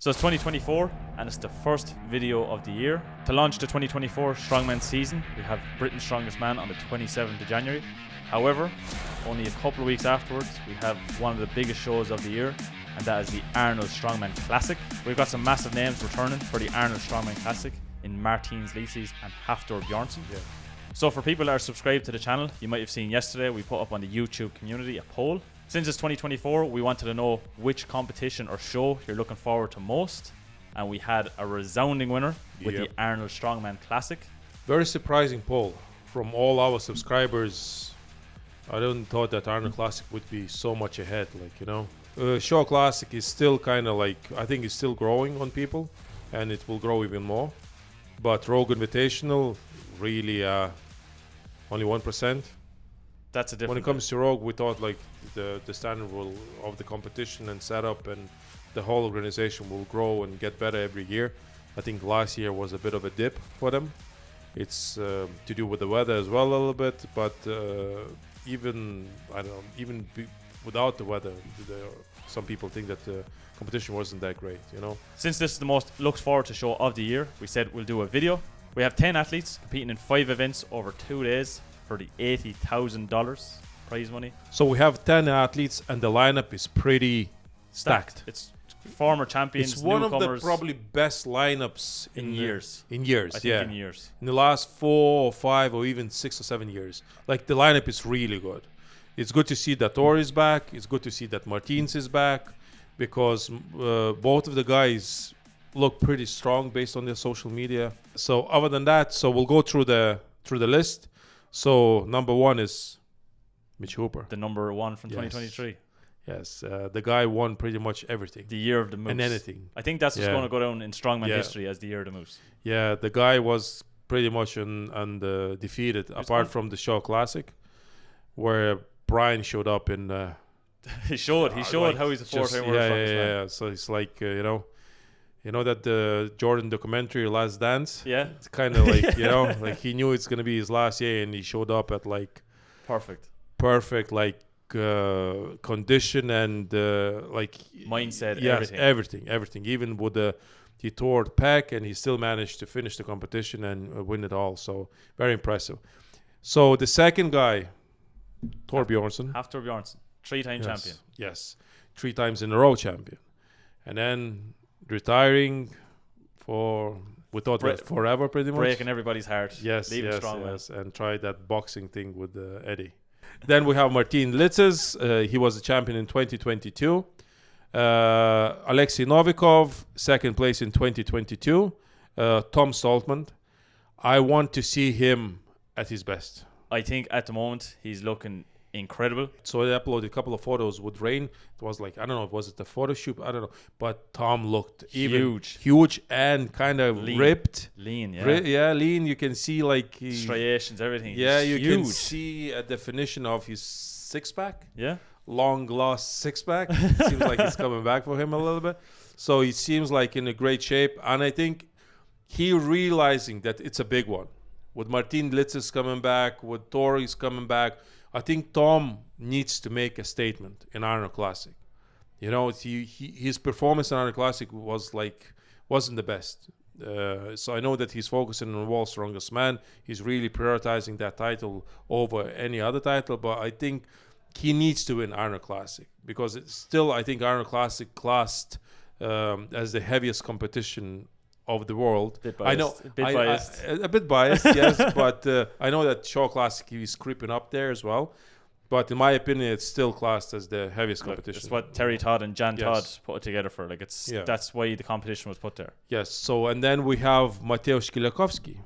So it's 2024 and it's the first video of the year. To launch the 2024 Strongman season, we have Britain's Strongest Man on the 27th of January. However, only a couple of weeks afterwards, we have one of the biggest shows of the year, and that is the Arnold Strongman Classic. We've got some massive names returning for the Arnold Strongman Classic in Martins Licis and Hafþór Björnsson. Yeah. So for people that are subscribed to the channel, you might have seen yesterday we put up on the YouTube community a poll. Since it's 2024, we wanted to know which competition or show you're looking forward to most, and we had a resounding winner with the Arnold Strongman Classic. Very surprising poll from all our subscribers. I didn't thought that Arnold Classic would be so much ahead, Show Classic is still kind of I think it's still growing on people, and it will grow even more. But Rogue Invitational, really only 1%. That's a different. When it comes to Rogue, we thought the standard of the competition and setup and the whole organization will grow and get better every year. I think last year was a bit of a dip for them. It's to do with the weather as well a little bit, but even without the weather, some people think that the competition wasn't that great, Since this is the most looked forward to show of the year, we said we'll do a video. We have 10 athletes competing in 5 events over 2 days for the $80,000 prize money. So we have 10 athletes and the lineup is pretty stacked. It's former champions, it's one newcomers, of the probably best lineups in years. In years, I think in years. In the last 4 or 5 or even 6 or 7 years. The lineup is really good. It's good to see that Thor is back. It's good to see that Martins is back, because both of the guys look pretty strong based on their social media. So other than that, we'll go through the list. So number 1 is Mitch Hooper, the number 1 from 2023. Yes, the guy won pretty much everything. The year of the moose. And anything. I think that's what's going to go down in Strongman history as the year of the moose. Yeah, the guy was pretty much undefeated, apart from the Show Classic, where Brian showed up in. He showed how he's a 4-time world strongest man. Yeah. So it's you know that the Jordan documentary Last Dance? Yeah. It's kind of he knew it's going to be his last year, and he showed up at perfect condition and mindset, everything. Even with he tore the pec, and he still managed to finish the competition and win it all. So very impressive. So the second guy, Hafþór Björnsson. Hafþór Björnsson, 3-time champion. Yes, 3 times in a row champion, and then retiring we thought forever, pretty much breaking everybody's heart. Yes, and tried that boxing thing with Eddie. Then we have Martins Licis. He was a champion in 2022. Alexei Novikov, second place in 2022. Tom Stoltman. I want to see him at his best. I think at the moment he's looking incredible. So I uploaded a couple of photos with rain. It was I don't know, was it a photo shoot? I don't know. But Tom looked huge and kind of ripped. Lean, lean. You can see striations, everything. Yeah, you can see a definition of his 6-pack. Yeah. Long lost 6-pack. Seems like it's coming back for him a little bit. So he seems in a great shape. And I think he realizing that it's a big one. With Martins Licis coming back, with Tori's coming back, I think Tom needs to make a statement in Arnold Classic. His performance in Arnold Classic wasn't the best. So I know that he's focusing on World's Strongest Man. He's really prioritizing that title over any other title. But I think he needs to win Arnold Classic, because it's still, I think, Arnold Classic classed as the heaviest competition of the world. A bit biased, yes, but I know that Show Classic is creeping up there as well. But in my opinion, it's still classed as the heaviest competition. It's what Terry Todd and Jan Todd put it together for. That's why the competition was put there. Yes. So and then we have Mateusz Kiliakowski,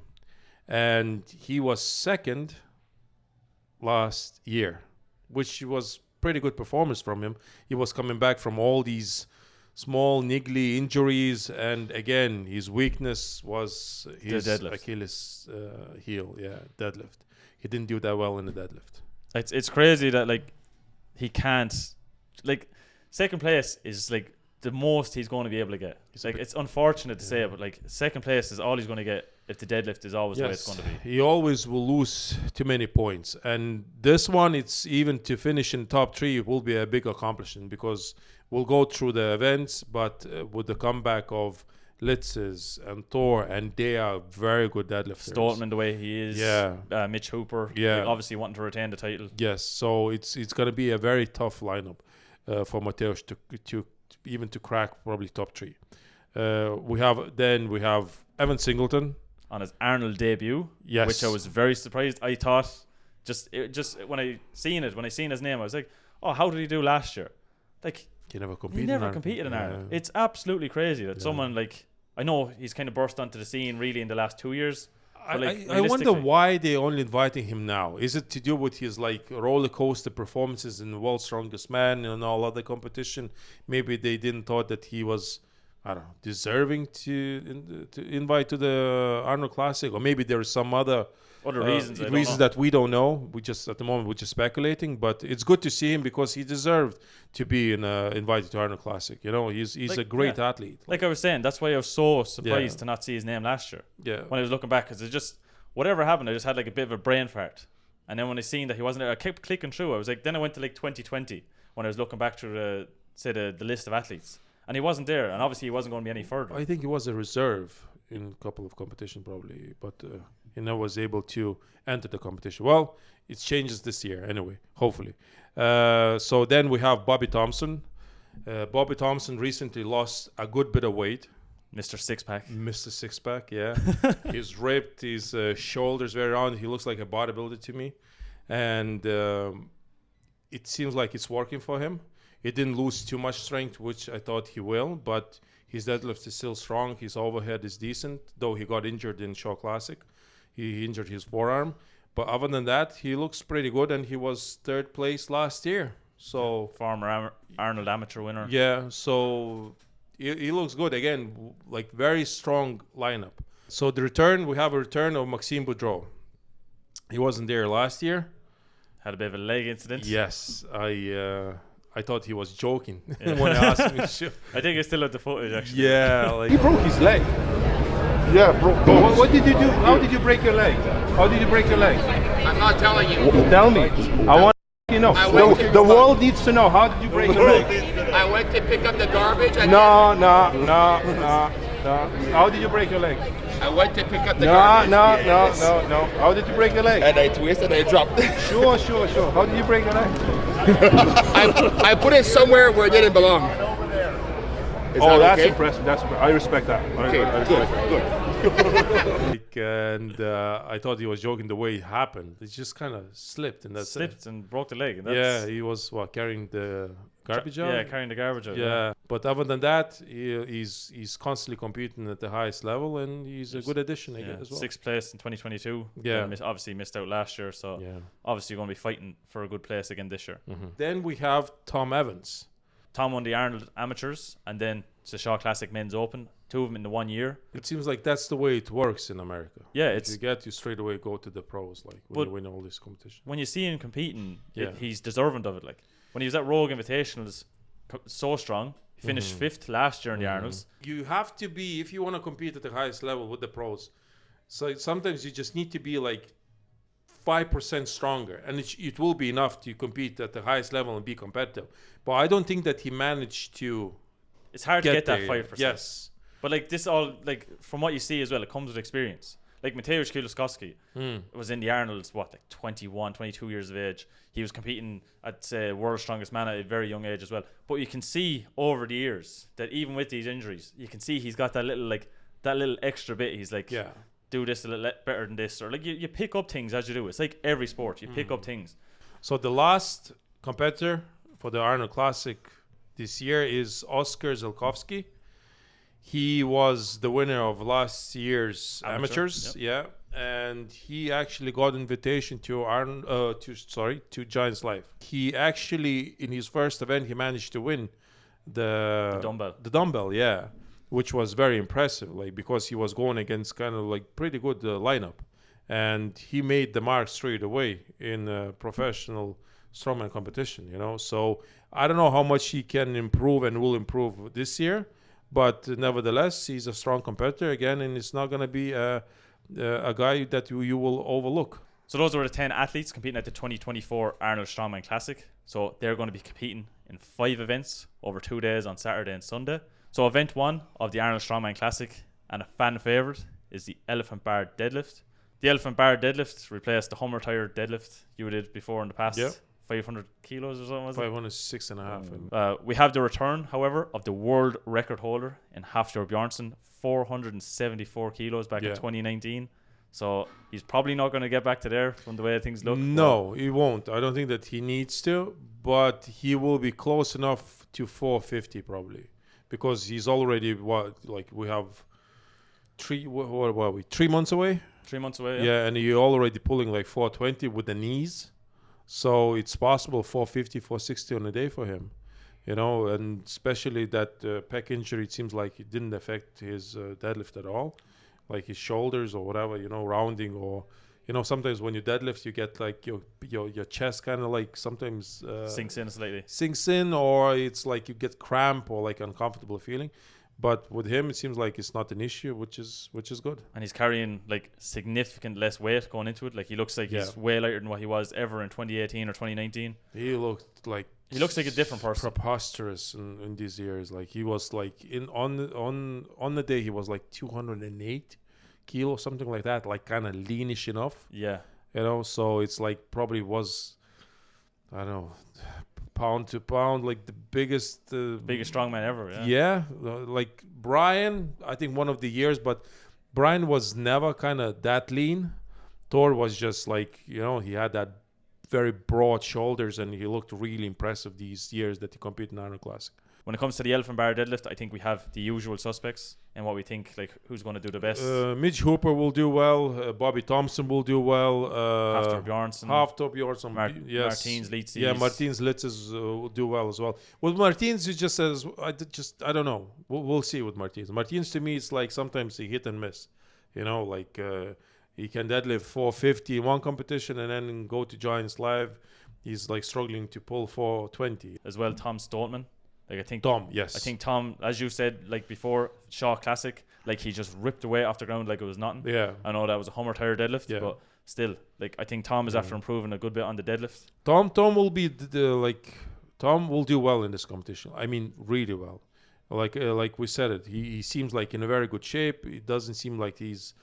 and he was second last year, which was pretty good performance from him. He was coming back from all these small niggly injuries, and again his weakness was his Achilles heel. Deadlift. He didn't do that well in the deadlift. It's crazy that he can't, second place is the most he's going to be able to get. It's unfortunate to say it, but second place is all he's going to get if the deadlift is always the way it's going to be. He always will lose too many points, and this one, it's even to finish in top 3 will be a big accomplishment, because we'll go through the events, but with the comeback of Licis and Thor, and they are very good deadlifters. Stoltman, the way he is. Yeah. Mitch Hooper. Yeah. Like, obviously wanting to retain the title. Yes, so it's going to be a very tough lineup for Mateusz to even to crack probably top 3. We have Evan Singleton on his Arnold debut. Yes, which I was very surprised. I thought just when I seen his name, I was like, oh, how did he do last year? Like he never competed in Arnold. Yeah. It's absolutely crazy that someone like, I know he's kind of burst onto the scene really in the last 2 years. I wonder why they only inviting him now. Is it to do with his like roller coaster performances in World's Strongest Man and all other competition? Maybe they didn't thought that he was, I don't know, deserving to invite to the Arnold Classic, or maybe there is some other reasons that we don't know. We just at the moment we're just speculating. But it's good to see him because he deserved to be invited to Arnold Classic. You know, he's like, a great athlete. Like I was saying, that's why I was so surprised to not see his name last year. Yeah. When I was looking back, because it just whatever happened, I just had like a bit of a brain fart. And then when I seen that he wasn't there, I kept clicking through. I was like, then I went to like 2020 when I was looking back through the list of athletes. And he wasn't there, and obviously he wasn't going to be any further. I think he was a reserve in a couple of competitions probably, but he never was able to enter the competition. Well, it changes this year anyway, hopefully. So then we have Bobby Thompson. Bobby Thompson recently lost a good bit of weight. Mr. Six-Pack. Mr. Six-Pack, yeah. He's ripped, his shoulders very round. He looks like a bodybuilder to me. And it seems like it's working for him. He didn't lose too much strength, which I thought he will, but his deadlift is still strong. His overhead is decent, though he got injured in Shaw Classic. He injured his forearm. But other than that, he looks pretty good, and he was 3rd place last year. So former Arnold amateur winner. Yeah, so he looks good. Again, like very strong lineup. So we have a return of Maxime Boudreau. He wasn't there last year. Had a bit of a leg incident. Yes, I thought he was joking when I asked me. I think I still have the footage actually. Yeah, like he broke his leg. Yeah, broke both. What did you do? How did you break your leg? How did you break your leg? I'm not telling you. Tell me. I want to know. The world needs to know. How did you break your leg? I went to pick up the garbage. No. How did you break your leg? I went to pick up the garbage. No. How did you break your leg? And I twisted and I dropped. Sure. How did you break your leg? I put it somewhere where it didn't belong. That's okay? impressive. I respect that. Okay, good. And I thought he was joking the way it happened. It just kind of slipped, and and broke the leg. And yeah, he was carrying the garbage out. Yeah, carrying the garbage out. Yeah, but other than that, he's constantly competing at the highest level, and he's a good addition again as well. 6th place in 2022. Yeah, obviously missed out last year, so obviously going to be fighting for a good place again this year. Mm-hmm. Then we have Tom Evans. Tom won the Arnold Amateurs and then the Shaw Classic Men's Open, 2 of them in the 1 year. It seems like that's the way it works in America. Yeah, you straight away go to the pros, like when you win all this competition. When you see him competing, he's deserving of it. Like when he was at Rogue Invitationals, so strong. He finished 5th last year in the Arnolds. You have to be, if you want to compete at the highest level with the pros, so sometimes you just need to be like 5% stronger, and it will be enough to compete at the highest level and be competitive. But I don't think that he managed to. It's hard to get that 5%. Yes, but like this all, like from what you see as well, it comes with experience. Like Mateusz Kieliszkowski was in the Arnolds, 21, 22 years of age. He was competing at World's Strongest Man at a very young age as well. But you can see over the years that even with these injuries, you can see he's got that little extra bit. He's like, do this a little better than this, or like you pick up things as you do. It's like every sport, you pick up things. So the last competitor for the Arnold Classic this year is Oskar Zelkowski. He was the winner of last year's amateurs, and he actually got invitation to to Giants Life. He actually, in his first event, he managed to win the dumbbell, which was very impressive, like because he was going against kind of like pretty good lineup, and he made the mark straight away in a professional strongman competition. So I don't know how much he can improve and will improve this year. But nevertheless, he's a strong competitor again, and it's not going to be a guy that you will overlook. So those were the 10 athletes competing at the 2024 Arnold Strongman Classic. So they're going to be competing in 5 events over 2 days on Saturday and Sunday. So event 1 of the Arnold Strongman Classic, and a fan favorite, is the elephant bar deadlift. The elephant bar deadlift replaced the Hummer tire deadlift you did before in the past. Yep. 500 kilos or something, was it? 506.5. We have the return, however, of the world record holder in Hafþór Björnsson, 474 kilos back in 2019. So he's probably not going to get back to there from the way things look. No, he won't. I don't think that he needs to, but he will be close enough to 450 probably, because he's already we have 3 months away. 3 months away. Yeah, and you're already pulling like 420 with the knees. So it's possible 450, 460 on a day for him, and especially that pec injury, it seems like it didn't affect his deadlift at all, like his shoulders or whatever, rounding, or, sometimes when you deadlift, you get like your chest kind of like sometimes sinks in slightly. Sinks in, or it's like you get cramp or like uncomfortable feeling. But with him, it seems like it's not an issue, which is good. And he's carrying like significant less weight going into it. Like he looks like he's way lighter than what he was ever in 2018 or 2019. He looks like a different person. Preposterous in these years. Like he was like on the day he was like 208 kilos, something like that. Like kind of leanish enough. Yeah. So it's like probably was, I don't know, pound to pound, like the biggest strongman ever. Like Brian, I think one of the years, but Brian was never kind of that lean. Thor was just like, he had that very broad shoulders, and he looked really impressive these years that he competed in Arnold Classic. When it comes to the elephant bar deadlift, I think we have the usual suspects and what we think, like who's going to do the best. Mitch Hooper will do well. Bobby Thompson will do well. Hafþór Björnsson. Martins Licis. Yeah, Martins Licis will do well as well. With Martins, it just says, I don't know. We'll see with Martins. Martins to me, it's like sometimes he hit and miss. Like he can deadlift 450 in one competition and then go to Giants Live. He's like struggling to pull 420. As well, Tom Stoltman. Like I think Tom, as you said, like before Shaw Classic, like he just ripped away off the ground like it was nothing. Yeah. I know that was a Hummer tire deadlift, but still, like I think Tom is after improving a good bit on the deadlift. Tom will be Tom will do well in this competition. I mean, really well. Like we said it, he seems like in a very good shape. It doesn't seem like he's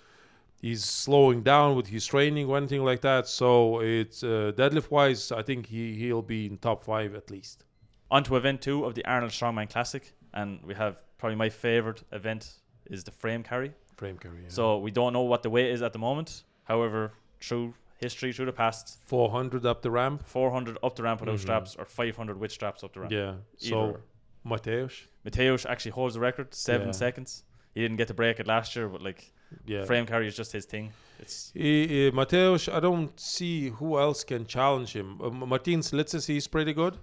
slowing down with his training or anything like that. So it's deadlift wise, I think he'll be in top 5 at least. On to event 2 of the Arnold Strongman Classic, and we have probably my favorite event is the frame carry. Frame carry. Yeah. So we don't know what the weight is at the moment. However, through history, through the past, 400 up the ramp. 400 up the ramp without straps, or 500 with straps up the ramp. Yeah. So Mateusz actually holds the record, 7 seconds. He didn't get to break it last year, but frame carry is just his thing. It's Mateusz, I don't see who else can challenge him. Martins Licis, he's pretty good.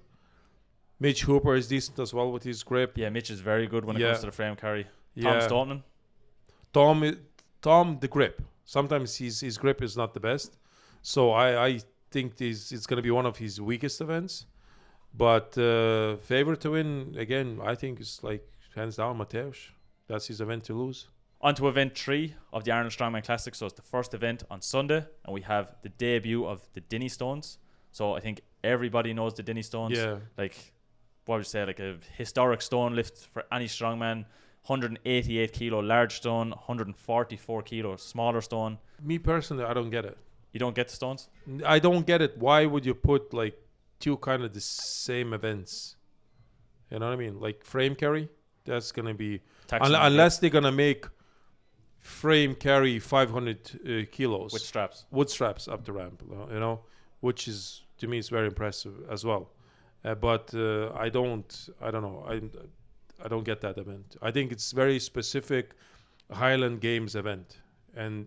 Mitch Hooper is decent as well with his grip. Yeah, Mitch is very good when it comes to the frame carry. Yeah. Tom Stoltman. Tom, the grip. Sometimes his grip is not the best. So I think it's going to be one of his weakest events. But favorite to win, again, I think it's like hands down Mateusz. That's his event to lose. On to event 3 of the Arnold Strongman Classic. So it's the first event on Sunday, and we have the debut of the Dinnie stones. So I think everybody knows the Dinnie stones. Yeah. Like, what would you say, like a historic stone lift for any strongman. 188 kilo large stone, 144 kilo smaller stone. Me personally, I don't get it. You don't get the stones? I don't get it. Why would you put like 2 kind of the same events? You know what I mean? Like frame carry, that's gonna be unless they're gonna make frame carry 500 kilos with straps up the ramp. Which is to me is very impressive as well. But I don't know. I don't get that event. I think it's very specific Highland Games event, and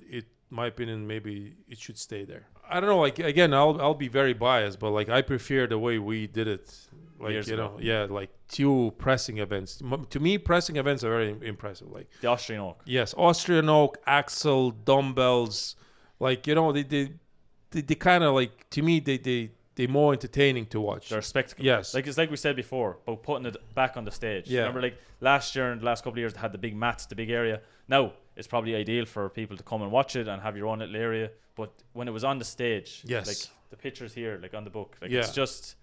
my opinion, maybe it should stay there. I don't know. Like again, I'll be very biased, but like I prefer the way we did it. Like years ago. like 2 pressing events. To me, pressing events are very impressive. Like the Austrian oak. Yes, Austrian oak, axle, dumbbells. Like they kind of like, to me they're more entertaining to watch. They're a spectacle. Yes. Like it's like we said before, about putting it back on the stage. Yeah. Remember, like last year and the last couple of years, they had the big mats, the big area. Now it's probably ideal for people to come and watch it and have your own little area. But when it was on the stage, yes, like the pictures here, like on the book, like it's just,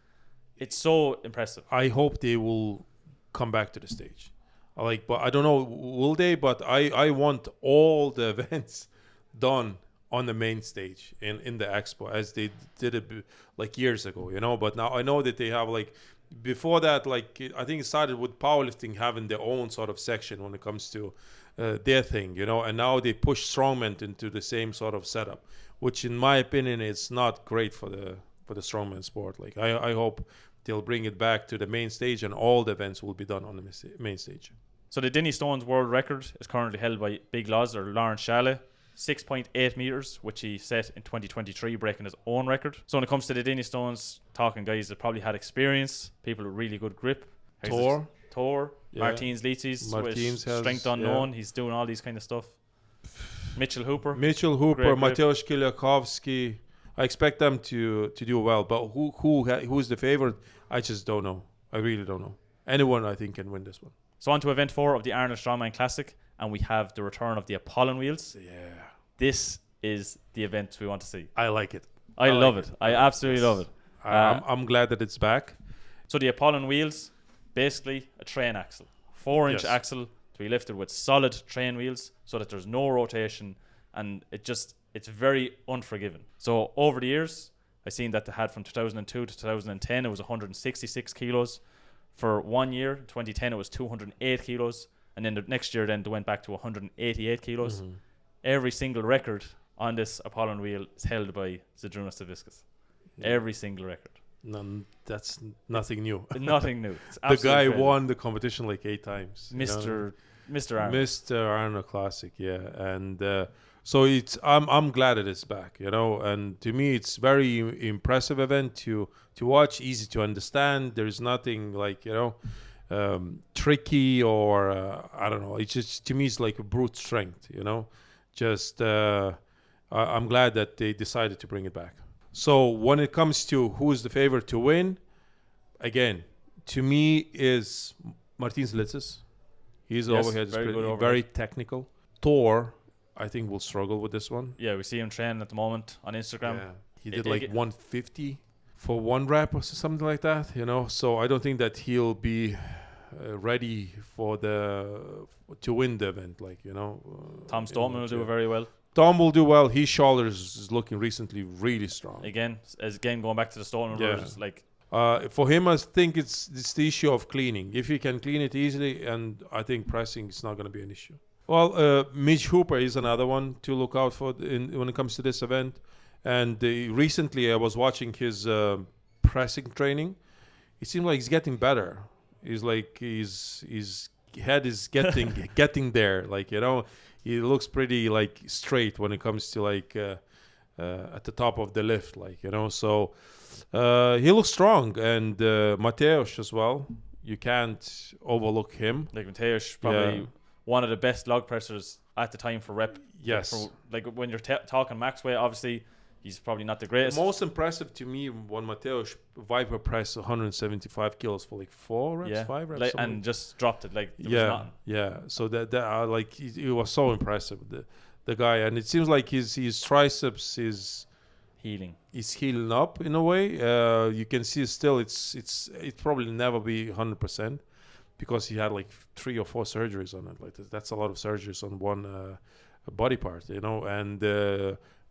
It's so impressive. I hope they will come back to the stage. But I don't know, will they? But I want all the events done on the main stage in the expo as they did it like years ago, But now I know that they have before that, I think it started with powerlifting having their own sort of section when it comes to their thing, And now they push strongman into the same sort of setup, which in my opinion is not great for the strongman sport. I hope they'll bring it back to the main stage and all the events will be done on the main stage. So the Dinnie Stones world record is currently held by Big Loz, or Lawrence Shalle, 6.8 meters, which he set in 2023, breaking his own record. So when it comes to the Dinnie Stones, talking guys that probably had experience, people with really good grip. Thor, yeah. Martins Licis, with strength unknown. Yeah. He's doing all these kind of stuff. Mitchell Hooper, Mateusz Kiliakowski. I expect them to do well, but who's the favorite? I just don't know. I really don't know. Anyone I think can win this one. So on to event 4 of the Arnold Strongman Classic, and we have the return of the Apollon wheels. Yeah. This is the event we want to see. I like it. I love it. I absolutely love it. I'm glad that it's back. So the Apollon wheels, basically a train axle. 4-inch axle to be lifted with solid train wheels so that there's no rotation, and it's very unforgiving. So over the years, I've seen that they had from 2002 to 2010, it was 166 kilos. For 1 year, 2010, it was 208 kilos. And then the next year, they went back to 188 kilos. Mm-hmm. Every single record on this Apollon wheel is held by Zydrunas Savickas. Yeah. Every single record. That's nothing new. Nothing new. The guy won the competition 8 times. Mr. Arnold. Mr. Arnold Classic, yeah. And so I'm glad it is back, And to me, it's very impressive event to watch, easy to understand. There's nothing tricky or I don't know. It's just, to me, it's like a brute strength, Just I'm glad that they decided to bring it back. So when it comes to who's the favorite to win, again, to me is Martins Licis. His overhead is very technical. Thor, I think, will struggle with this one. Yeah, we see him training at the moment on Instagram. Yeah. He did 150 for 1 rep or something like that, So I don't think that he'll be ready to win the event, Tom Stoneman will do very well. Tom will do well. His shoulders is looking recently really strong. Again, going back to the Stoneman versus for him, I think it's the issue of cleaning. If he can clean it easily, and I think pressing is not going to be an issue. Well, Mitch Hooper is another one to look out for when it comes to this event. And recently, I was watching his pressing training. It seemed like he's getting better. He's his head is getting there. He looks pretty straight when it comes to at the top of the lift, So he looks strong, and Mateusz as well. You can't overlook him. Mateusz, probably one of the best log pressers at the time for rep. Yes. When you're talking max weight, obviously he's probably not the greatest. The most impressive to me when Mateusz Viper pressed 175 kilos for 4 reps, 5 reps, and just dropped it there was nothing. Yeah. So that it was so impressive, the guy, and it seems like his triceps is healing. He's healing up in a way. You can see still it's probably never be 100%. Because he had 3 or 4 surgeries on it. That's a lot of surgeries on one body part, And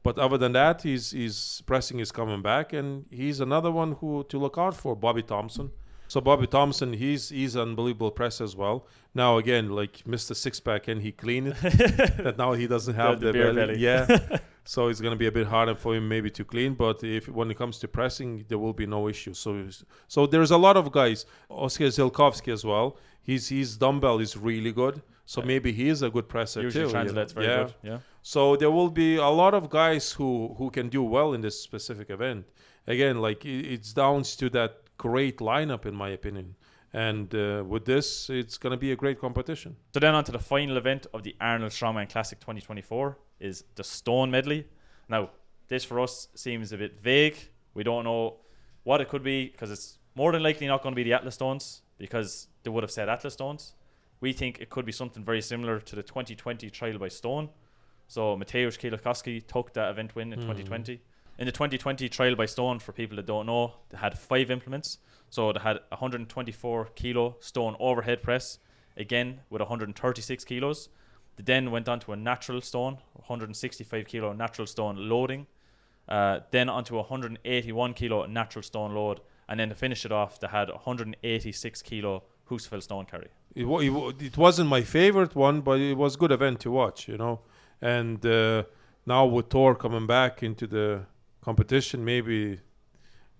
but other than that, his pressing is coming back, and he's another one who to look out for. Bobby Thompson. So Bobby Thompson, he's unbelievable press as well. Now again, Mr. Six-Pack, and he clean it. That now he doesn't have the belly. Yeah. So it's going to be a bit harder for him maybe to clean, but when it comes to pressing, there will be no issue. So there's a lot of guys. Oskar Zielkowski as well. His dumbbell is really good. So maybe he is a good presser usually too. Translates very good. Yeah. So there will be a lot of guys who can do well in this specific event. Again, it's down to that great lineup, in my opinion. And with this, it's going to be a great competition. So then on to the final event of the Arnold Strongman Classic 2024 is the Stone Medley. Now, this for us seems a bit vague. We don't know what it could be, because it's more than likely not going to be the Atlas Stones, because they would have said Atlas Stones. We think it could be something very similar to the 2020 trial by Stone. So Mateusz Kiliakowski took that event win in 2020. In the 2020 trial by Stone, for people that don't know, they had 5 implements. So they had 124 kilo stone overhead press, again with 136 kilos. They then went on to a natural stone, 165 kilo natural stone loading, then onto 181 kilo natural stone load, and then to finish it off, they had 186 kilo Husfeld stone carry. It wasn't my favorite one, but it was a good event to watch, you know. And now with Thor coming back into the competition, maybe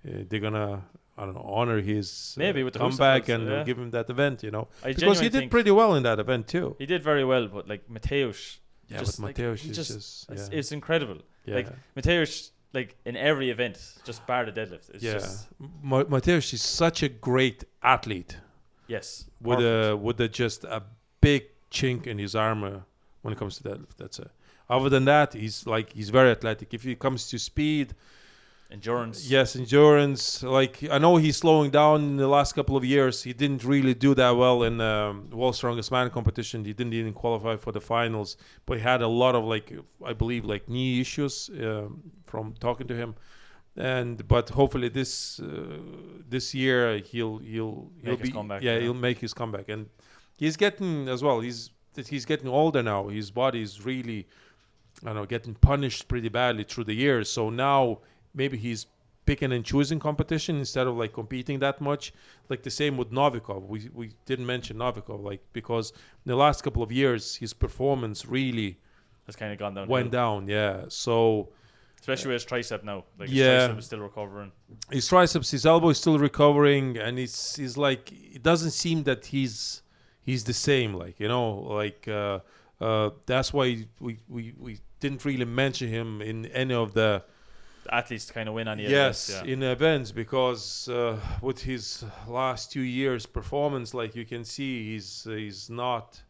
they're gonna, I don't know, honor his maybe with the comeback Husfelds, and give him that event, you know. I because he did pretty well in that event too. He did very well, but like Mateusz, Yeah, just, but like, Mateusz he is just just it's incredible. Yeah. Like Mateusz, like in every event, just bar the deadlift. It's just Mateusz is such a great athlete. yes, With just a big chink in his armor when it comes to deadlift. That's it. Other than that, he's very athletic. If it comes to speed, endurance. yes, endurance. Like, I know he's slowing down in the last couple of years. He didn't really do that well in World's Strongest Man competition. He didn't even qualify for the finals, but he had a lot of, like, I believe, like knee issues from talking to him. But hopefully this year he'll Make his comeback, he'll make his comeback. And he's getting as well. He's getting older now. His body is really, I don't know, getting punished pretty badly through the years. So now maybe he's picking and choosing competition instead of like competing that much. Like the same with Novikov. We didn't mention Novikov, like, because in the last couple of years his performance really has kind of gone down. Went down, yeah. So especially with his tricep now. Like his yeah, tricep is still recovering. His triceps, his elbow is still recovering, and he's like, it doesn't seem that he's the same, like, you know, like that's why we didn't really mention him in any of the athletes to kind of win any events. Yes, in events, because with his last 2 years performance, like you can see, he's not.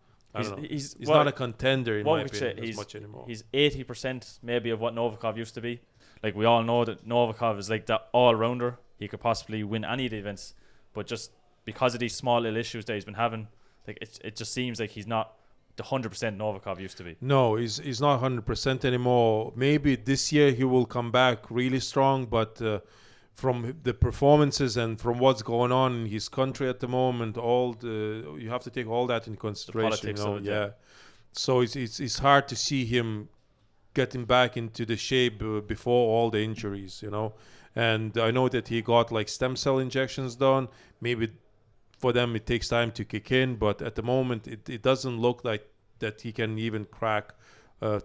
He's not a contender in my opinion as much anymore. He's 80% maybe of what Novikov used to be. Like, we all know that Novikov is like that all-rounder. He could possibly win any of the events, but just because of these small little issues that he's been having, like it just seems like he's not the 100% Novikov used to be. No, he's not 100% anymore. Maybe this year he will come back really strong, but from the performances and from what's going on in his country at the moment, you have to take all that into consideration. The politics of it, yeah. So it's hard to see him getting back into the shape before all the injuries, you know. And I know that he got like stem cell injections done. Maybe for them it takes time to kick in, but at the moment it doesn't look like that he can even crack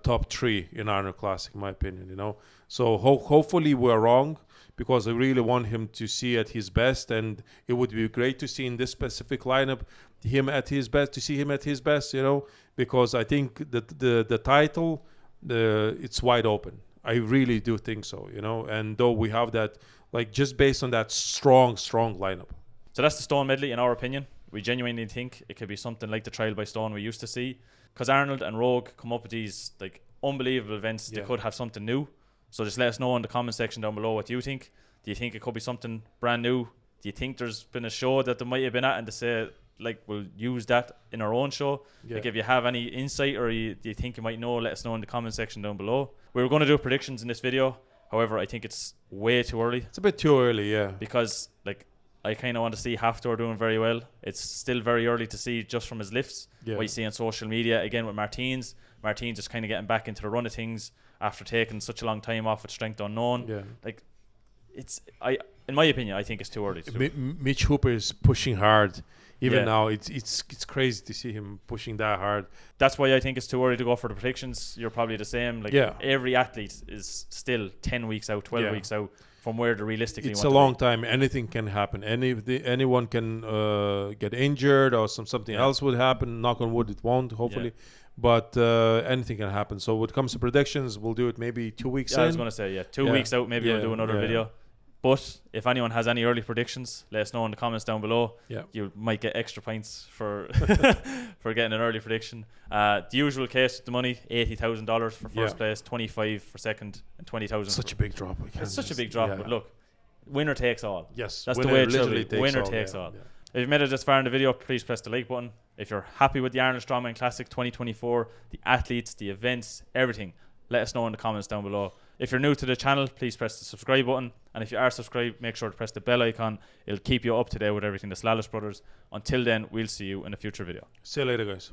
top 3 in Arnold Classic, in my opinion, you know. So hopefully we're wrong, because I really want him to see at his best, and it would be great to see in this specific lineup him at his best, you know, because I think that the title, it's wide open. I really do think so, you know, and though we have that, like, just based on that strong lineup. So that's the Stone medley, in our opinion. We genuinely think it could be something like the trial by Stone we used to see, because Arnold and Rogue come up with these like unbelievable events. They could have something new. So just let us know in the comment section down below what you think. Do you think it could be something brand new? Do you think there's been a show that they might have been at and they say, like, we'll use that in our own show? Like, if you have any insight, or do you think you might know, let us know in the comment section down below. We were going to do predictions in this video. However, I think it's way too early. It's a bit too early, yeah. Because, like, I kind of want to see Hafþór doing very well. It's still very early to see just from his lifts. What you see on social media, again with Martins just kind of getting back into the run of things after taking such a long time off with strength unknown. Yeah. Like, in my opinion, I think it's too early. Mitch Hooper is pushing hard. Even now, it's crazy to see him pushing that hard. That's why I think it's too early to go for the predictions. You're probably the same. Like, every athlete is still 10 weeks out, 12 weeks out from where they realistically it's want a to long be. time. Anything can happen. Anyone can get injured, or something else would happen. Knock on wood, it won't, hopefully. But anything can happen. So when it comes to predictions, we'll do it maybe 2 weeks in. I was going to say, 2 weeks out, maybe we'll do another video. But if anyone has any early predictions, let us know in the comments down below. You might get extra points for for getting an early prediction. The usual case with the money: $80,000 for first place, 25 for second, and 20,000. Such a big drop. It's such a big drop, but look, winner takes all. Yes, that's the way it should be. Winner takes all. If you've made it this far in the video, please press the like button. If you're happy with the Arnold Strongman Classic 2024, the athletes, the events, everything, let us know in the comments down below. If you're new to the channel, please press the subscribe button. And if you are subscribed, make sure to press the bell icon. It'll keep you up to date with everything that's Lalas Brothers. Until then, we'll see you in a future video. See you later, guys.